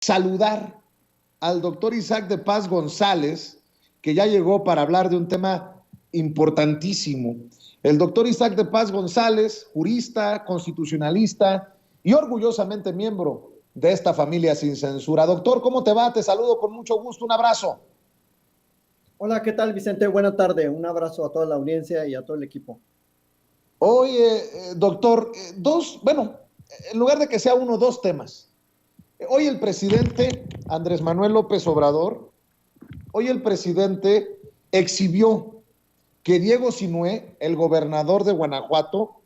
saludar al doctor Isaac de Paz González, que ya llegó para hablar de un tema importantísimo. El doctor Isaac de Paz González, jurista, constitucionalista y orgullosamente miembro de esta familia sin censura. Doctor, ¿cómo te va? Te saludo con mucho gusto. Un abrazo. Hola, ¿qué tal, Vicente? Buena tarde. Un abrazo a toda la audiencia y a todo el equipo. Oye, doctor, en lugar de que sea uno, dos temas. Hoy el presidente Andrés Manuel López Obrador, hoy el presidente exhibió que Diego Sinué, el gobernador de Guanajuato,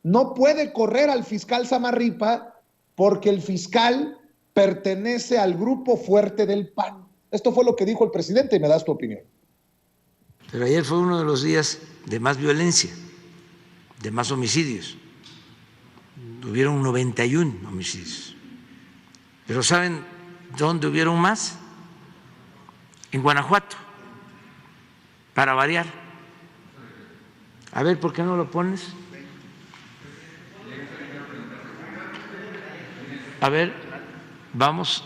no puede correr al fiscal Samarripa porque el fiscal pertenece al grupo fuerte del PAN. Esto fue lo que dijo el presidente y me das tu opinión. Pero ayer fue uno de los días de más violencia, de más homicidios. Hubieron 91 homicidios. Pero ¿saben dónde hubieron más? En Guanajuato, para variar. A ver, ¿por qué no lo pones? A ver, vamos.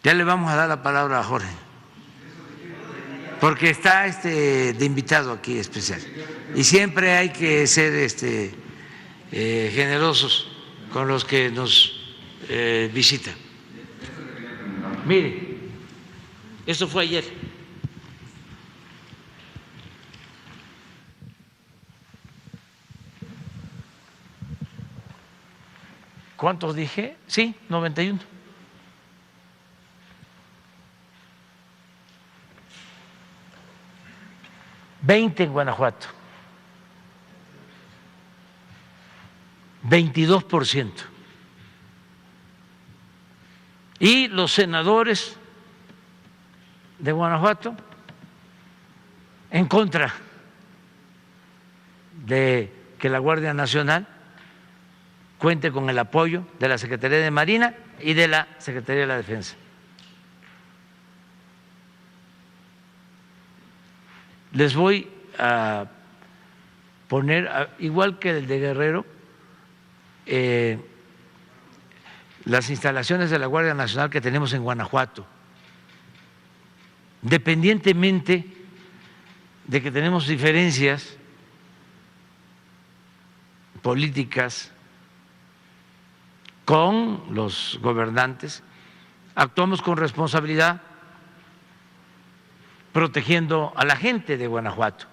Ya le vamos a dar la palabra a Jorge, porque está de invitado aquí especial. Y siempre hay que ser generosos con los que nos visitan. Mire, esto fue ayer. ¿Cuántos dije? Sí, 91. $20 en Guanajuato, 22%. Y los senadores de Guanajuato en contra de que la Guardia Nacional cuente con el apoyo de la Secretaría de Marina y de la Secretaría de la Defensa. Les voy a poner, igual que el de Guerrero, las instalaciones de la Guardia Nacional que tenemos en Guanajuato. Independientemente de que tenemos diferencias políticas con los gobernantes, actuamos con responsabilidad protegiendo a la gente de Guanajuato,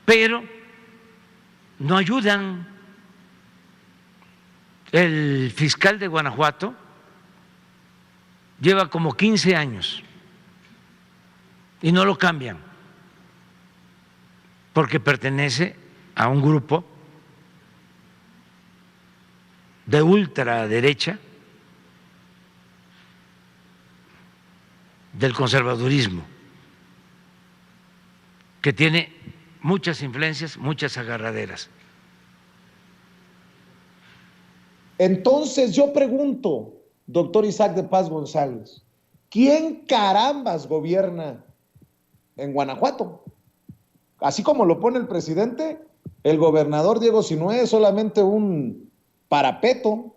pero no ayudan. El fiscal de Guanajuato lleva como 15 años y no lo cambian porque pertenece a un grupo de ultraderecha del conservadurismo, que tiene muchas influencias, muchas agarraderas. Entonces yo pregunto, doctor Isaac de Paz González, ¿quién carambas gobierna en Guanajuato? Así como lo pone el presidente, el gobernador Diego Sinué es solamente un parapeto,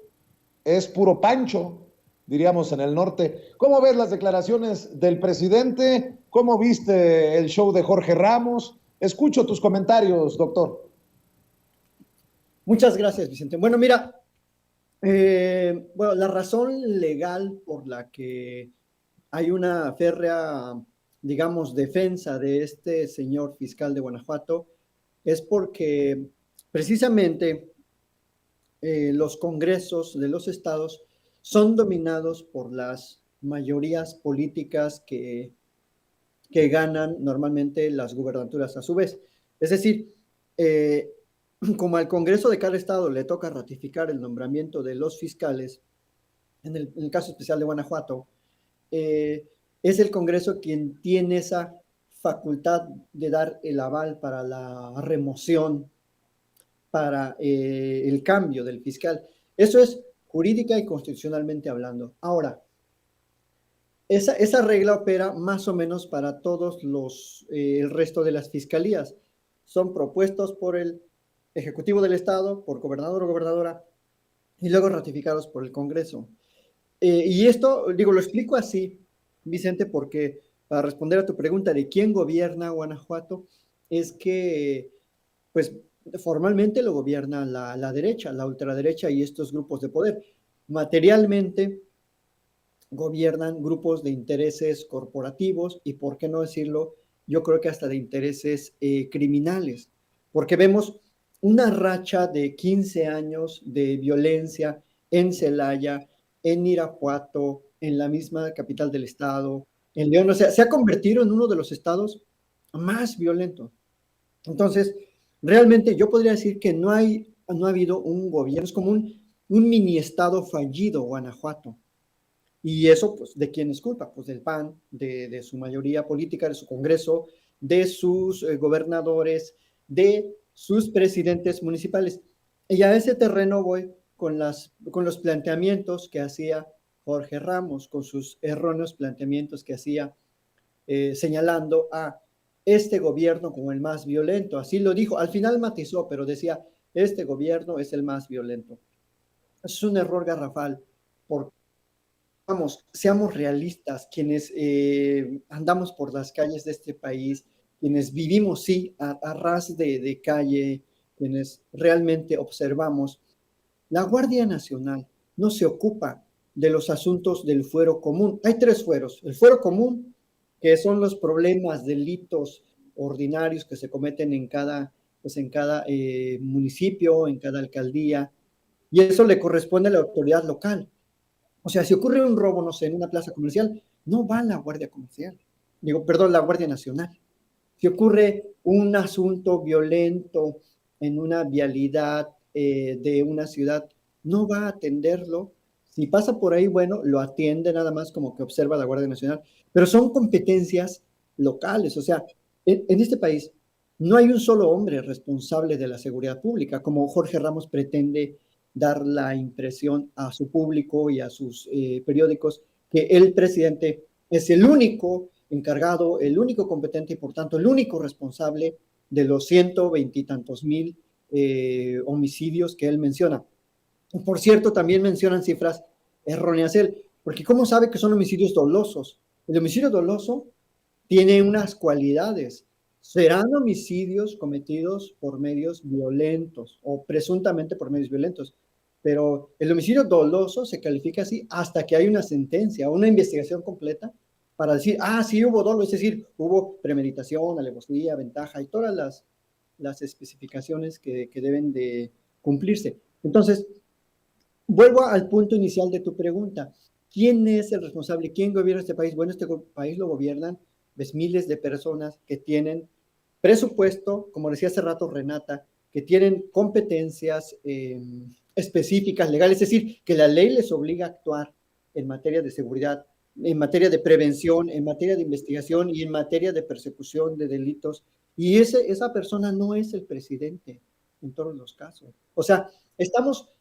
es puro pancho, diríamos en el norte. ¿Cómo ves las declaraciones del presidente? ¿Cómo viste el show de Jorge Ramos? Escucho tus comentarios, doctor. Muchas gracias, Vicente. Bueno, mira, la razón legal por la que hay una férrea, digamos, defensa de este señor fiscal de Guanajuato es porque precisamente los congresos de los estados son dominados por las mayorías políticas que ganan normalmente las gubernaturas a su vez. Es decir, como al Congreso de cada estado le toca ratificar el nombramiento de los fiscales, en el caso especial de Guanajuato, es el Congreso quien tiene esa facultad de dar el aval para la remoción, para el cambio del fiscal. Eso es jurídica y constitucionalmente hablando. Ahora, esa regla opera más o menos para todos el resto de las fiscalías. Son propuestos por el Ejecutivo del Estado, por gobernador o gobernadora, y luego ratificados por el Congreso. Y esto, digo, lo explico así, Vicente, porque para responder a tu pregunta de quién gobierna Guanajuato, es que, pues, formalmente lo gobierna la derecha, la ultraderecha y estos grupos de poder. Materialmente gobiernan grupos de intereses corporativos y, por qué no decirlo, yo creo que hasta de intereses criminales, porque vemos una racha de 15 años de violencia en Celaya, en Irapuato, en la misma capital del estado, en León. O sea, se ha convertido en uno de los estados más violentos. Entonces, realmente yo podría decir que no ha habido un gobierno, es como un mini estado fallido, Guanajuato. Y eso, pues, ¿de quién es culpa? Pues del PAN, de su mayoría política, de su Congreso, de sus gobernadores, de sus presidentes municipales. Y a ese terreno voy con los planteamientos que hacía Jorge Ramos, con sus erróneos planteamientos que hacía señalando a este gobierno como el más violento. Así lo dijo, al final matizó, pero decía, este gobierno es el más violento. Es un error garrafal, porque vamos, seamos realistas, quienes andamos por las calles de este país, quienes vivimos, sí, a ras de calle, quienes realmente observamos, la Guardia Nacional no se ocupa de los asuntos del fuero común. Hay tres fueros. El fuero común, que son los problemas, delitos ordinarios que se cometen en cada municipio, en cada alcaldía, y eso le corresponde a la autoridad local. O sea, si ocurre un robo, no sé, en una plaza comercial, no va la Guardia Comercial. Perdón, la Guardia Nacional. Si ocurre un asunto violento en una vialidad de una ciudad, no va a atenderlo. Si pasa por ahí, bueno, lo atiende nada más como que observa la Guardia Nacional. Pero son competencias locales. O sea, en este país no hay un solo hombre responsable de la seguridad pública, como Jorge Ramos pretende dar la impresión a su público y a sus periódicos que el presidente es el único encargado, el único competente y por tanto el único responsable de los 120 y tantos mil homicidios que él menciona. Por cierto, también mencionan cifras erróneas él, porque ¿cómo sabe que son homicidios dolosos? El homicidio doloso tiene unas cualidades. Serán homicidios cometidos por medios violentos o presuntamente por medios violentos, pero el homicidio doloso se califica así hasta que hay una sentencia, una investigación completa para decir, sí hubo dolo, es decir, hubo premeditación, alevosía, ventaja y todas las especificaciones que deben de cumplirse. Entonces, vuelvo al punto inicial de tu pregunta. ¿Quién es el responsable? ¿Quién gobierna este país? Bueno, este país lo gobiernan miles de personas que tienen presupuesto, como decía hace rato Renata, que tienen competencias específicas, legales, es decir, que la ley les obliga a actuar en materia de seguridad, en materia de prevención, en materia de investigación y en materia de persecución de delitos. Y esa persona no es el presidente en todos los casos. O sea, estamos,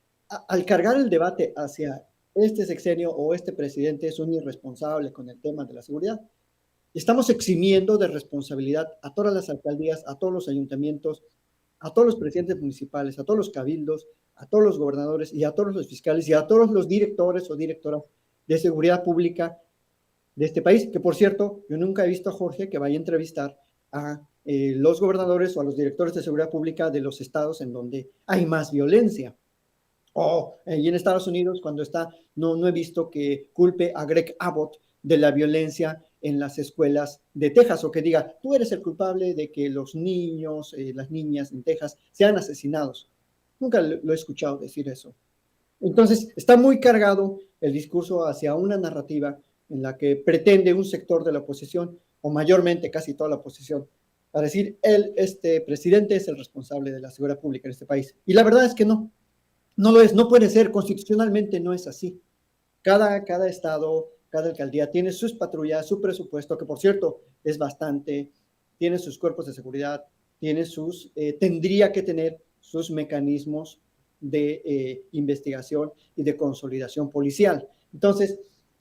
al cargar el debate hacia este sexenio o este presidente es un irresponsable con el tema de la seguridad, estamos eximiendo de responsabilidad a todas las alcaldías, a todos los ayuntamientos, a todos los presidentes municipales, a todos los cabildos, a todos los gobernadores y a todos los fiscales y a todos los directores o directoras de seguridad pública de este país, que por cierto, yo nunca he visto a Jorge que vaya a entrevistar a los gobernadores o a los directores de seguridad pública de los estados en donde hay más violencia. Y en Estados Unidos, cuando está, no he visto que culpe a Greg Abbott de la violencia en las escuelas de Texas, o que diga, tú eres el culpable de que los niños, las niñas en Texas sean asesinados. Nunca lo he escuchado decir eso. Entonces, está muy cargado el discurso hacia una narrativa en la que pretende un sector de la oposición, o mayormente casi toda la oposición, a decir, este presidente es el responsable de la seguridad pública en este país. Y la verdad es que no lo es, no puede ser, constitucionalmente no es así. Cada estado, cada alcaldía tiene sus patrullas, su presupuesto, que por cierto es bastante, tiene sus cuerpos de seguridad, tendría que tener sus mecanismos de investigación y de consolidación policial. Entonces,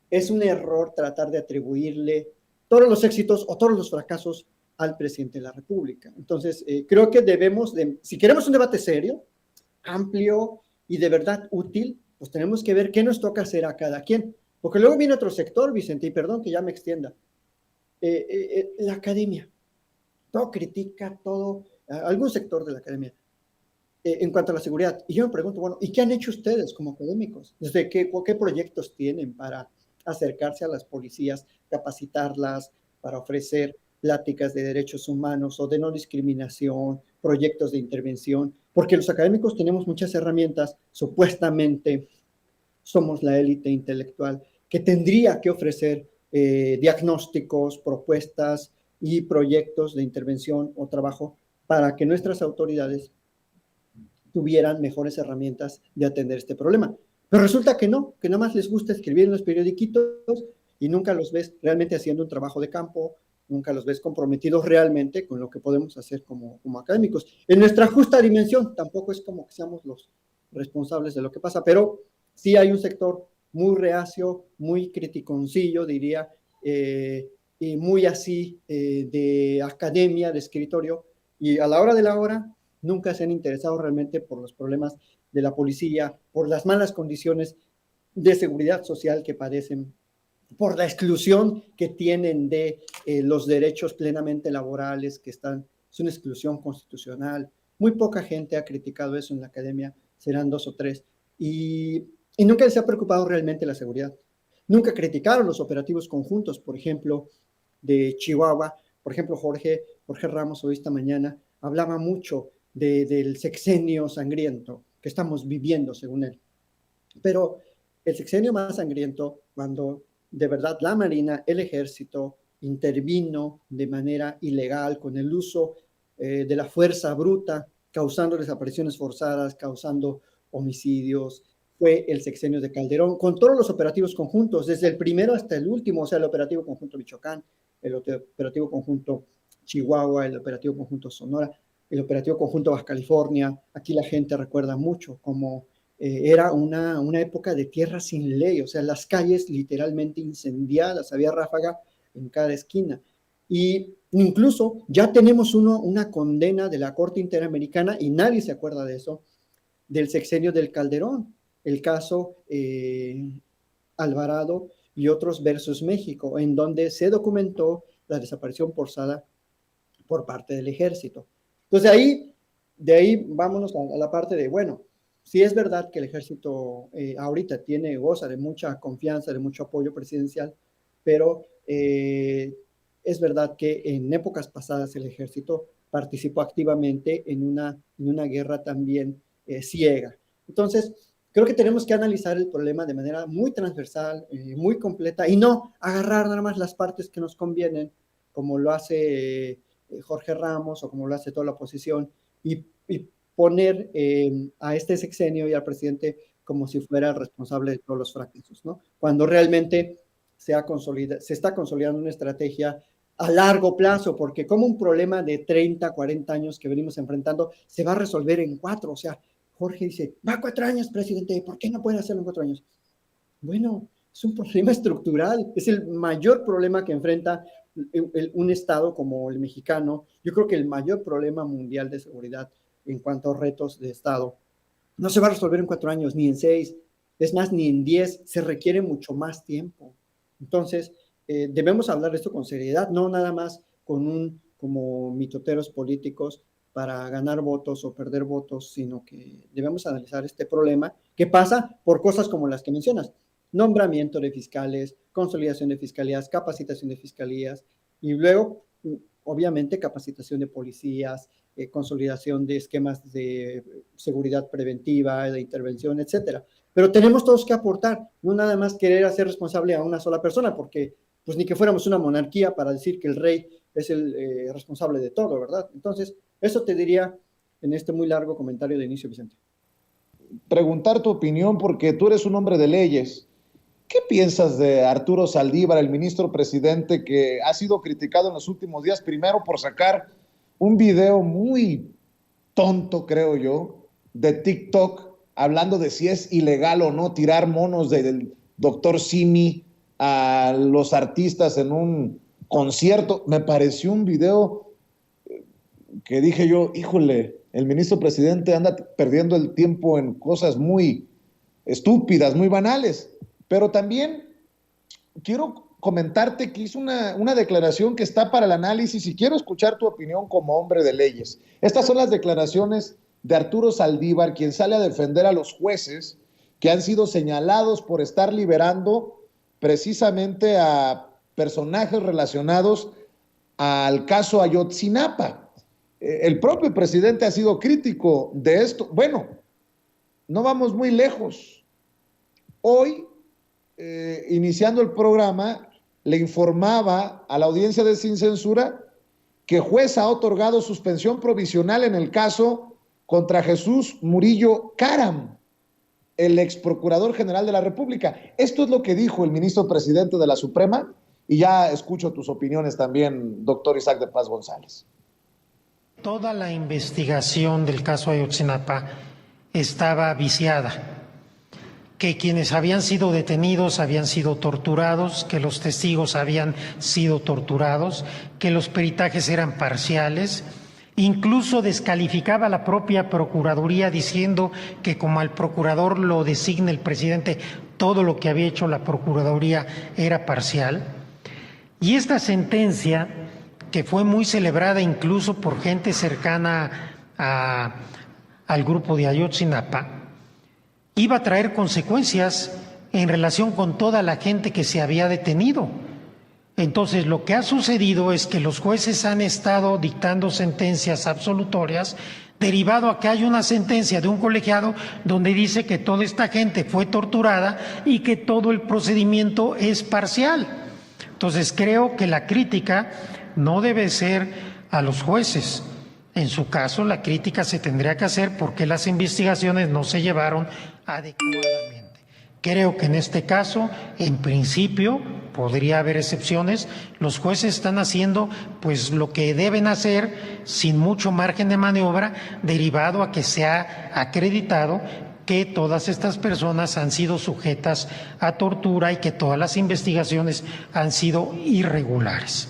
es un error tratar de atribuirle todos los éxitos o todos los fracasos al presidente de la República. Entonces, creo que debemos, si queremos un debate serio, amplio y de verdad útil, pues tenemos que ver qué nos toca hacer a cada quien. Porque luego viene otro sector, Vicente, y perdón que ya me extienda, la academia. Todo critica, algún sector de la academia, en cuanto a la seguridad. Y yo me pregunto, bueno, ¿y qué han hecho ustedes como académicos? ¿Desde qué proyectos tienen para acercarse a las policías, capacitarlas, para ofrecer pláticas de derechos humanos o de no discriminación, proyectos de intervención? Porque los académicos tenemos muchas herramientas, supuestamente somos la élite intelectual que tendría que ofrecer diagnósticos, propuestas y proyectos de intervención o trabajo para que nuestras autoridades tuvieran mejores herramientas de atender este problema. Pero resulta que no, que nada más les gusta escribir en los periodiquitos y nunca los ves realmente haciendo un trabajo de campo, nunca los ves comprometidos realmente con lo que podemos hacer como académicos. En nuestra justa dimensión, tampoco es como que seamos los responsables de lo que pasa, pero sí hay un sector muy reacio, muy criticoncillo, diría, y muy así de academia, de escritorio, y a la hora de la hora nunca se han interesado realmente por los problemas de la policía, por las malas condiciones de seguridad social que padecen, por la exclusión que tienen de los derechos plenamente laborales, que es una exclusión constitucional. Muy poca gente ha criticado eso en la academia, serán 2 o 3, y nunca se ha preocupado realmente la seguridad. Nunca criticaron los operativos conjuntos, por ejemplo, de Chihuahua. Por ejemplo, Jorge Ramos hoy esta mañana hablaba mucho del sexenio sangriento que estamos viviendo, según él. Pero el sexenio más sangriento, cuando de verdad la Marina, el Ejército, intervino de manera ilegal con el uso de la fuerza bruta, causando desapariciones forzadas, causando homicidios, fue el sexenio de Calderón, con todos los operativos conjuntos, desde el primero hasta el último, o sea, el operativo conjunto Michoacán, el operativo conjunto Chihuahua, el operativo conjunto Sonora, el operativo conjunto Baja California. Aquí la gente recuerda mucho como era una época de tierra sin ley, o sea, las calles literalmente incendiadas, había ráfaga en cada esquina. Y incluso ya tenemos una condena de la Corte Interamericana, y nadie se acuerda de eso, del sexenio del Calderón, el caso Alvarado y otros versus México, en donde se documentó la desaparición forzada por parte del ejército. Entonces de ahí vámonos a la parte de, bueno, sí es verdad que el ejército ahorita goza de mucha confianza, de mucho apoyo presidencial, pero es verdad que en épocas pasadas el ejército participó activamente en una guerra también ciega. Entonces, creo que tenemos que analizar el problema de manera muy transversal, muy completa, y no agarrar nada más las partes que nos convienen, como lo hace Jorge Ramos o como lo hace toda la oposición, y poner a este sexenio y al presidente como si fuera responsable de todos los fracasos, ¿no? Cuando realmente se está consolidando una estrategia a largo plazo, porque como un problema de 30, 40 años que venimos enfrentando se va a resolver en 4, o sea, Jorge dice, va 4 años, presidente, ¿por qué no puede hacerlo en 4 años? Bueno, es un problema estructural, es el mayor problema que enfrenta un Estado como el mexicano. Yo creo que el mayor problema mundial de seguridad en cuanto a retos de Estado no se va a resolver en 4 años, ni en 6, es más, ni en 10, se requiere mucho más tiempo. Entonces, debemos hablar de esto con seriedad, no nada más como mitoteros políticos para ganar votos o perder votos, sino que debemos analizar este problema que pasa por cosas como las que mencionas: nombramiento de fiscales, consolidación de fiscalías, capacitación de fiscalías, y luego, obviamente, capacitación de policías, consolidación de esquemas de seguridad preventiva, de intervención, etcétera. Pero tenemos todos que aportar, no nada más querer hacer responsable a una sola persona, porque pues ni que fuéramos una monarquía para decir que el rey es el responsable de todo, ¿verdad? Entonces, eso te diría en este muy largo comentario de inicio, Vicente. Preguntar tu opinión, porque tú eres un hombre de leyes. ¿Qué piensas de Arturo Saldívar, el ministro presidente, que ha sido criticado en los últimos días, primero por sacar un video muy tonto, creo yo, de TikTok, hablando de si es ilegal o no tirar monos del doctor Simi a los artistas en un concierto? Me pareció un video que dije yo, híjole, el ministro presidente anda perdiendo el tiempo en cosas muy estúpidas, muy banales. Pero también quiero comentarte que hizo una declaración que está para el análisis y quiero escuchar tu opinión como hombre de leyes. Estas son las declaraciones de Arturo Saldívar, quien sale a defender a los jueces que han sido señalados por estar liberando precisamente a personajes relacionados al caso Ayotzinapa. El propio presidente ha sido crítico de esto. Bueno, no vamos muy lejos. Hoy, iniciando el programa, le informaba a la audiencia de Sin Censura que juez ha otorgado suspensión provisional en el caso contra Jesús Murillo Caram, el ex procurador general de la República. Esto es lo que dijo el ministro presidente de la Suprema, y ya escucho tus opiniones también, doctor Isaac de Paz González. Toda la investigación del caso Ayotzinapa estaba viciada, que quienes habían sido detenidos habían sido torturados, que los testigos habían sido torturados, que los peritajes eran parciales. Incluso descalificaba a la propia Procuraduría diciendo que como al procurador lo designa el presidente, todo lo que había hecho la Procuraduría era parcial. Y esta sentencia, que fue muy celebrada incluso por gente cercana al grupo de Ayotzinapa, iba a traer consecuencias en relación con toda la gente que se había detenido. Entonces, lo que ha sucedido es que los jueces han estado dictando sentencias absolutorias derivado a que hay una sentencia de un colegiado donde dice que toda esta gente fue torturada y que todo el procedimiento es parcial. Entonces, creo que la crítica no debe ser a los jueces. En su caso, la crítica se tendría que hacer porque las investigaciones no se llevaron adecuadamente. Creo que en este caso, en principio, podría haber excepciones. Los jueces están haciendo pues lo que deben hacer sin mucho margen de maniobra, derivado a que se ha acreditado que todas estas personas han sido sujetas a tortura y que todas las investigaciones han sido irregulares.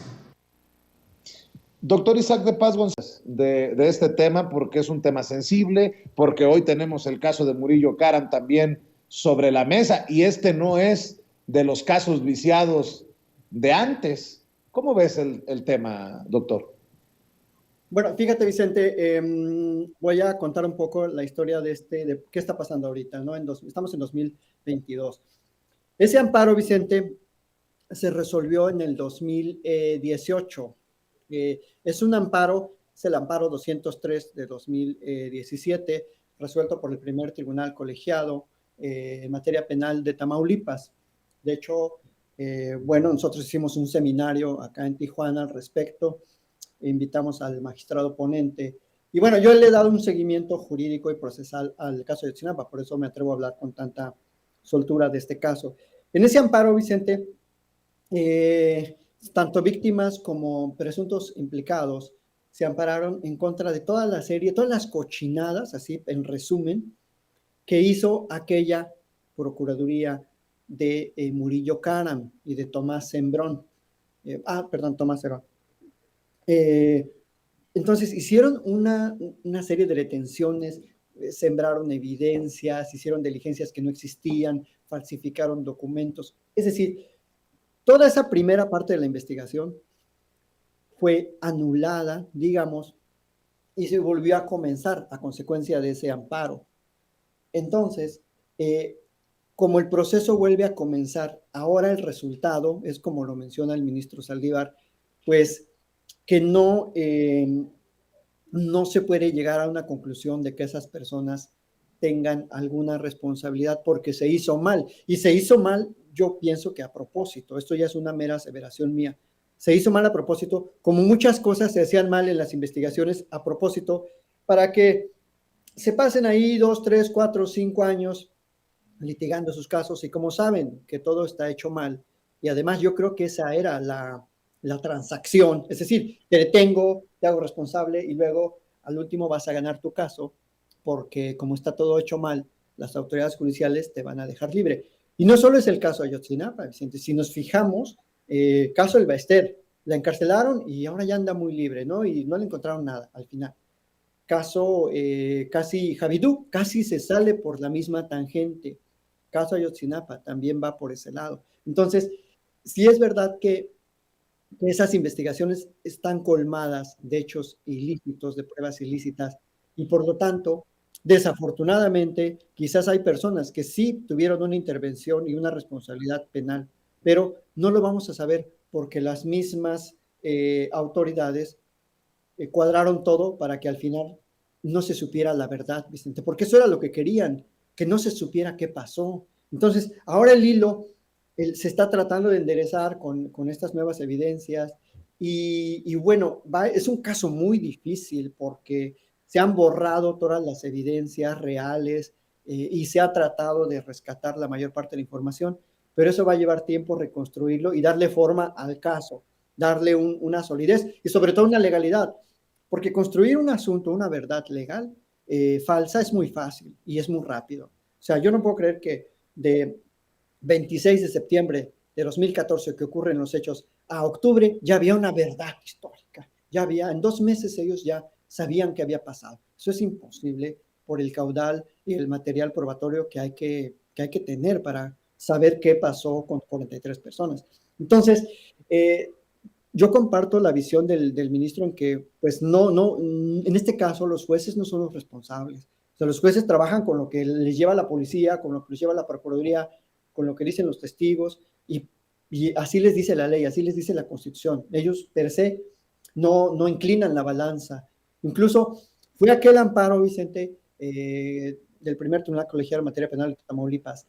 Doctor Isaac de Paz González, de este tema, porque es un tema sensible, porque hoy tenemos el caso de Murillo Caram también sobre la mesa, y este no es de los casos viciados de antes. ¿Cómo ves el tema, doctor? Bueno, fíjate, Vicente, voy a contar un poco la historia de qué está pasando ahorita, ¿no? Estamos en 2022. Ese amparo, Vicente, se resolvió en el 2018. Es un amparo, es el amparo 203 de 2017, resuelto por el primer tribunal colegiado en materia penal de Tamaulipas. De hecho, bueno, nosotros hicimos un seminario acá en Tijuana al respecto, invitamos al magistrado ponente, y bueno, yo le he dado un seguimiento jurídico y procesal al caso de Ayotzinapa, por eso me atrevo a hablar con tanta soltura de este caso. En ese amparo, Vicente, tanto víctimas como presuntos implicados se ampararon en contra de toda la serie, todas las cochinadas, así en resumen, que hizo aquella Procuraduría de Murillo Caram y de Tomás Sembrón. Tomás Sembrón. Entonces hicieron una serie de detenciones, sembraron evidencias, hicieron diligencias que no existían, falsificaron documentos. Es decir, toda esa primera parte de la investigación fue anulada, digamos, y se volvió a comenzar a consecuencia de ese amparo. Entonces, como el proceso vuelve a comenzar, ahora el resultado es como lo menciona el ministro Saldívar, pues que no se puede llegar a una conclusión de que esas personas tengan alguna responsabilidad porque se hizo mal. Y se hizo mal, yo pienso que a propósito, esto ya es una mera aseveración mía, se hizo mal a propósito, como muchas cosas se hacían mal en las investigaciones a propósito, para que se pasen ahí 2, 3, 4, 5 años litigando sus casos, y como saben que todo está hecho mal, y además yo creo que esa era la transacción, es decir, te detengo, te hago responsable y luego al último vas a ganar tu caso, porque como está todo hecho mal, las autoridades judiciales te van a dejar libre. Y no solo es el caso de Ayotzinapa, Vicente, si nos fijamos, caso del Baester, la encarcelaron y ahora ya anda muy libre, ¿no? Y no le encontraron nada al final. Caso casi Javidú, casi se sale por la misma tangente. Caso Ayotzinapa también va por ese lado. Entonces, sí es verdad que esas investigaciones están colmadas de hechos ilícitos, de pruebas ilícitas, y por lo tanto, desafortunadamente, quizás hay personas que sí tuvieron una intervención y una responsabilidad penal, pero no lo vamos a saber porque las mismas autoridades cuadraron todo para que al final no se supiera la verdad, Vicente, porque eso era lo que querían, que no se supiera qué pasó. Entonces, ahora el hilo se está tratando de enderezar con estas nuevas evidencias y bueno, es un caso muy difícil porque se han borrado todas las evidencias reales y se ha tratado de rescatar la mayor parte de la información, pero eso va a llevar tiempo reconstruirlo y darle forma al caso, darle una solidez y sobre todo una legalidad, porque construir un asunto, una verdad legal falsa es muy fácil y es muy rápido. O sea, yo no puedo creer que de 26 de septiembre de 2014 que ocurren los hechos a octubre ya había una verdad histórica, ya había, en 2 meses ellos ya sabían qué había pasado. Eso es imposible por el caudal y el material probatorio que hay que tener para saber qué pasó con 43 personas. Entonces, yo comparto la visión del ministro en que, pues, en este caso los jueces no son los responsables. O sea, los jueces trabajan con lo que les lleva la policía, con lo que les lleva la procuraduría, con lo que dicen los testigos, y así les dice la ley, así les dice la Constitución. Ellos, per se, no inclinan la balanza. Incluso fue aquel amparo, Vicente, del primer tribunal colegiado en materia penal de Tamaulipas,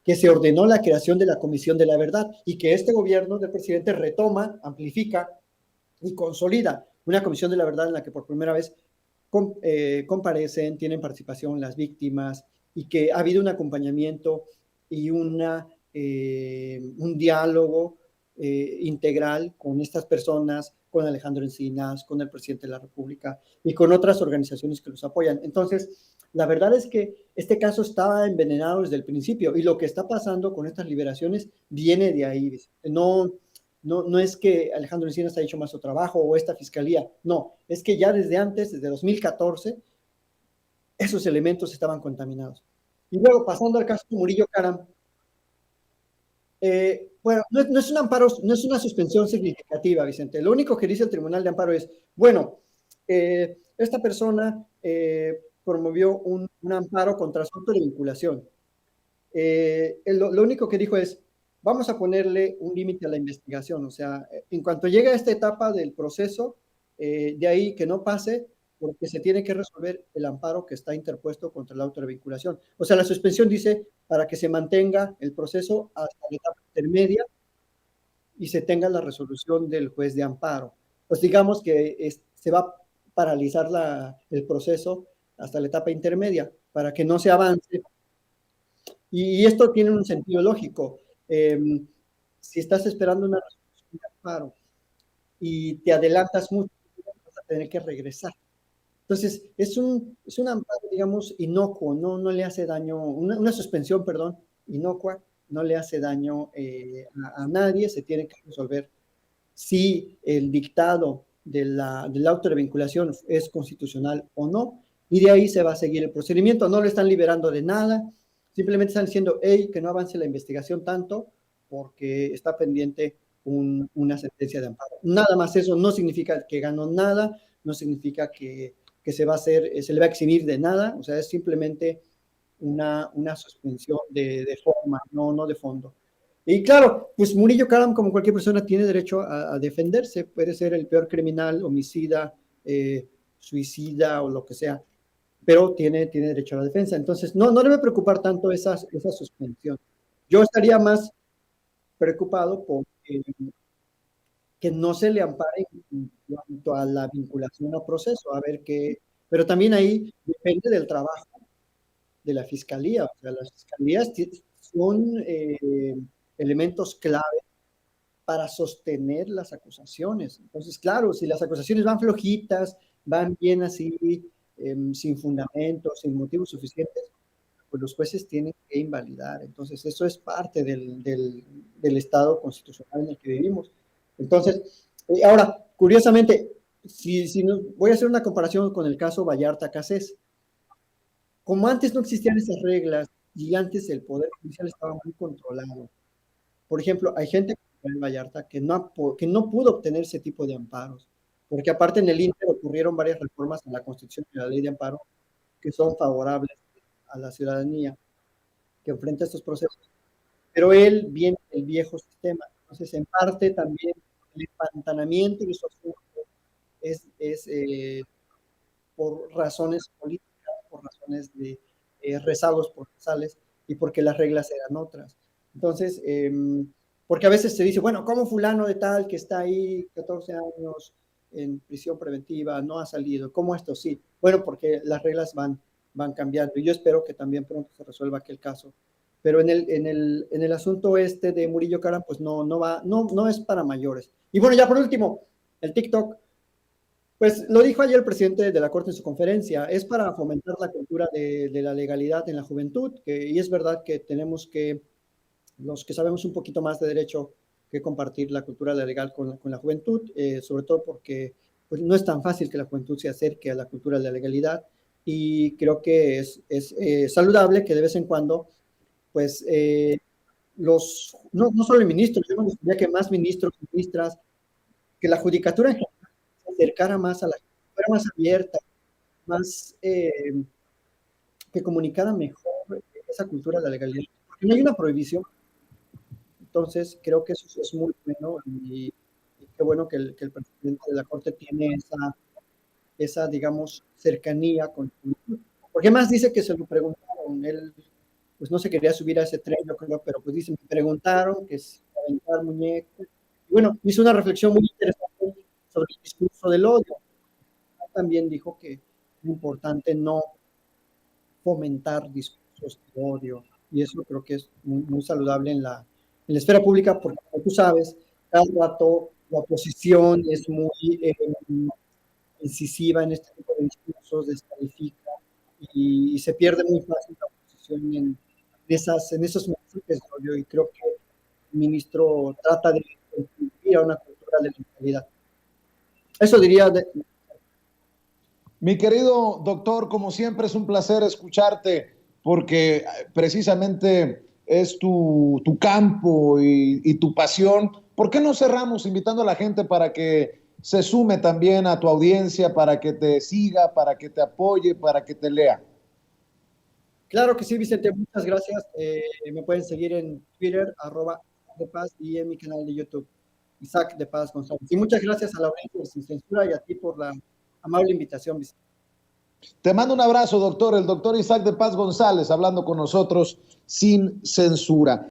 que se ordenó la creación de la Comisión de la Verdad y que este gobierno del presidente retoma, amplifica y consolida una Comisión de la Verdad en la que por primera vez comparecen, tienen participación las víctimas y que ha habido un acompañamiento y un diálogo integral con estas personas, con Alejandro Encinas, con el presidente de la República y con otras organizaciones que los apoyan. Entonces, la verdad es que este caso estaba envenenado desde el principio y lo que está pasando con estas liberaciones viene de ahí. No es que Alejandro Encinas haya hecho más su trabajo o esta fiscalía, no, es que ya desde antes, desde 2014, esos elementos estaban contaminados. Y luego, pasando al caso de Murillo Karam, bueno, no es un amparo, no es una suspensión significativa, Vicente. Lo único que dice el Tribunal de Amparo es, bueno, esta persona promovió un amparo contra su auto de vinculación. Lo único que dijo es, vamos a ponerle un límite a la investigación, o sea, en cuanto llegue a esta etapa del proceso, de ahí que no pase, porque se tiene que resolver el amparo que está interpuesto contra la auto de vinculación. O sea, la suspensión dice para que se mantenga el proceso hasta la etapa intermedia y se tenga la resolución del juez de amparo. Pues digamos que se va a paralizar el proceso hasta la etapa intermedia para que no se avance. Y esto tiene un sentido lógico. Si estás esperando una resolución de amparo y te adelantas mucho, vas a tener que regresar. Entonces, es un amparo, digamos, inocuo, no le hace daño, una suspensión, perdón, inocua, no le hace daño a nadie, se tiene que resolver si el dictado del auto de vinculación es constitucional o no, y de ahí se va a seguir el procedimiento. No lo están liberando de nada, simplemente están diciendo, hey, que no avance la investigación tanto, porque está pendiente una sentencia de amparo. Nada más eso, no significa que ganó nada, no significa que se va a hacer, se le va a eximir de nada, o sea, es simplemente una suspensión de forma, no de fondo. Y claro, pues Murillo Karam, como cualquier persona, tiene derecho a defenderse, puede ser el peor criminal, homicida, suicida o lo que sea, pero tiene derecho a la defensa. Entonces, no debe preocupar tanto esa suspensión. Yo estaría más preocupado por que no se le ampare en cuanto a la vinculación al proceso, a ver qué, pero también ahí depende del trabajo de la fiscalía, o sea, las fiscalías son elementos clave para sostener las acusaciones. Entonces, claro, si las acusaciones van flojitas, van bien así, sin fundamentos, sin motivos suficientes, pues los jueces tienen que invalidar. Entonces, eso es parte del estado constitucional en el que vivimos. Entonces, Ahora, curiosamente, voy a hacer una comparación con el caso Vallarta-Cassés. Como antes no existían esas reglas y antes el poder judicial estaba muy controlado. Por ejemplo, hay gente en Vallarta que no pudo obtener ese tipo de amparos, porque aparte en el Inter ocurrieron varias reformas a la Constitución y a la Ley de Amparo que son favorables a la ciudadanía que enfrenta estos procesos. Pero él viene del viejo sistema. Entonces, en parte también el empantanamiento de esos asuntos es por razones políticas, por razones de rezagos procesales y porque las reglas eran otras. Entonces, porque a veces se dice, bueno, ¿cómo fulano de tal que está ahí 14 años en prisión preventiva no ha salido? ¿Cómo esto sí? Bueno, porque las reglas van cambiando y yo espero que también pronto se resuelva aquel caso. Pero en el asunto este de Murillo Karam, pues no es para mayores. Y bueno, ya por último, el TikTok, pues lo dijo ayer el presidente de la Corte en su conferencia, es para fomentar la cultura de la legalidad en la juventud, y es verdad que tenemos que, los que sabemos un poquito más de derecho, que compartir la cultura legal con la juventud, sobre todo porque pues, no es tan fácil que la juventud se acerque a la cultura de la legalidad, y creo que es saludable que de vez en cuando pues no solo el ministro, yo me gustaría que más ministros y ministras, que la judicatura en general se acercara más a la gente, fuera más abierta, más que comunicara mejor esa cultura de la legalidad. Porque no hay una prohibición. Entonces, creo que eso es muy bueno y qué bueno que el presidente de la Corte tiene esa digamos, cercanía con el público. Porque más dice que se lo preguntaron, él pues no se quería subir a ese tren, yo creo, pero pues dice, me preguntaron que si aventar muñecos. Y bueno, hizo una reflexión muy interesante sobre el discurso del odio. También dijo que es importante no fomentar discursos de odio, y eso creo que es muy saludable en la esfera pública, porque como tú sabes, cada rato la oposición es muy incisiva en este tipo de discursos, descalifica, y se pierde muy fácil la oposición en esos mensajes de odio, y creo que el ministro trata de contribuir a una cultura de legalidad. Eso diría. Mi querido doctor, como siempre es un placer escucharte porque precisamente es tu campo y tu pasión. ¿Por qué no cerramos invitando a la gente para que se sume también a tu audiencia, para que te siga, para que te apoye, para que te lea? Claro que sí, Vicente, muchas gracias. Me pueden seguir en Twitter, @de-paz, y en mi canal de YouTube, Isaac de Paz González. Y muchas gracias a la audiencia de Sin Censura y a ti por la amable invitación, Vicente. Te mando un abrazo, doctor. El doctor Isaac de Paz González hablando con nosotros sin censura.